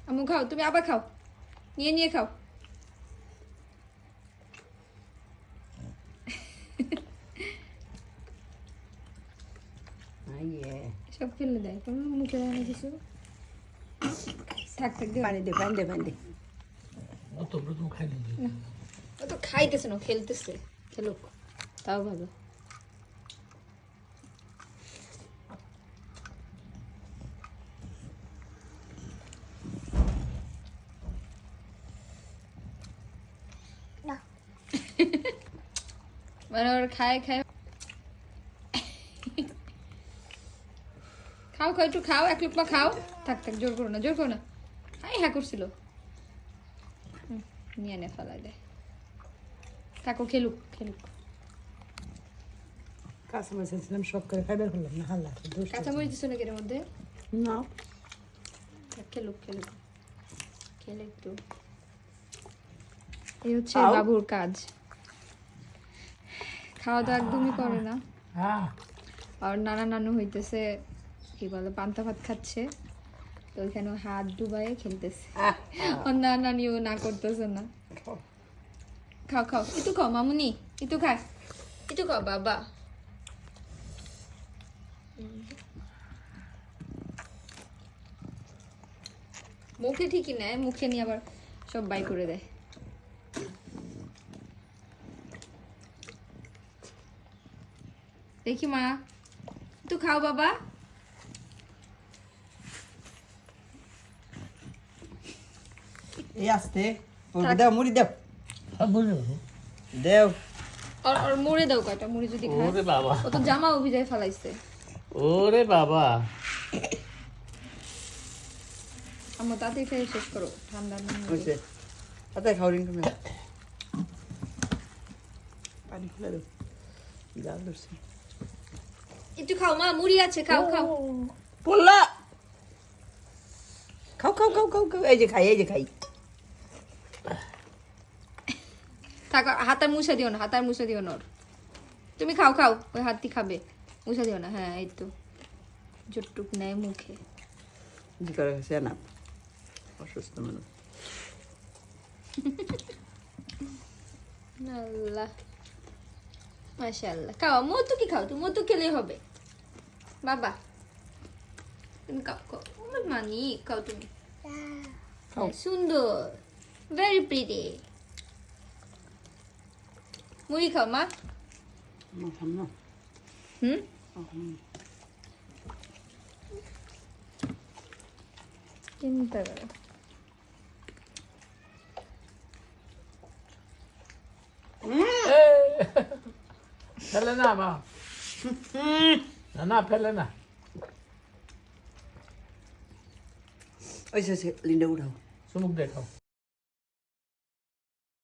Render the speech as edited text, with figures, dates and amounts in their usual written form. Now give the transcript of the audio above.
আম্মু খাও, তুমি আবার খাও, নিয়ে নিয়ে খাও। সব ফেলে দেয়, কোনো মুখে দেয় না কিছু। থাক থাক দে, পানি দে পানি দে পানি দে। ও তো প্রথম খাই দিয়েছি। ও তো খাইতেছে না, খেলতেছে, খেলুক, তাও ভালো। মানে ওর খায় খায়, খাও খাও একটু খাও, এক লুকমা খাও। থাক থাক, জোর করো না, জোর করো না। হ্যাঁ করছিল, নিয়ে নে, ফেলাই দেয়। থাকো, খেলুক খেলুক। কাঁচামরিচ ছিলাম সব করে খাইবার করলাম না হাল্লা কাঁচামরিচ দিছো নাকি এর মধ্যে? না খেলুক খেলুক, খেলে একটু। এই হচ্ছে খাও। বাবুর কাজ, খাওয়া তো একদমই করে না। হ্যাঁ আর নানা নানু হইতেছে, কি বলে, পান্তা ভাত খাচ্ছে, তো ওইখানে ও হাত ডুবাইয়ে খেলতেছে। ওর নানা নানিও না করতেছে না। খাও খাও, একটু খাও মামুনি, একটু খায়, একটু খাও বাবা। মুখে ঠিকই নেয়, মুখে নিয়ে আবার সব বাই করে দেয়। দেখি মা, একটু খাও বাবা। এই আসতে দাও মুড়ি দাও সব বুঝে দেও আর মুড়ে দাও কয়টা, মুড়ি যদি খায়। ওরে বাবা, ও তো জামা অভিজায় ফেলাইছে। ওরে বাবা। আমার তাড়াতাড়ি খেয়ে শেষ করো, ঠান্ডা না হলে। হয়েছে তাতে খাওয়ারিন তুমি পানি খুলে দাও জাল ধরছে একটু খাও মা, মুড়ি আছে, খাও খাও। পোল্লা খাও খাও খাও খাও খাও এই যে খাই এই যে খাই থাকো, হাতার মুছা দিও না, হাতার মুছা দিও না ওর। তুমি খাও খাও, ওই হাতটি খাবে, মুছা দিও না। হ্যাঁ এই তো, যতটুক নেয় মুখে। কি করে গেছে না অসুস্থ মানুষ আল্লাহ, মাশাআল্লাহ। খাও, মধু কি খাও, তুমি মধু খেলেই হবে বাবা। তুমি খাও খাও, আমার মানি খাও তুমি। খাও। সুন্দর, ভেরি প্রিটি। মুড়ি খাও মা। হুম, চিন্তা করো। ফেলে না মা, না না ফেলে না। ওই লিন্ডা উঠাও চুমুক দেখাও।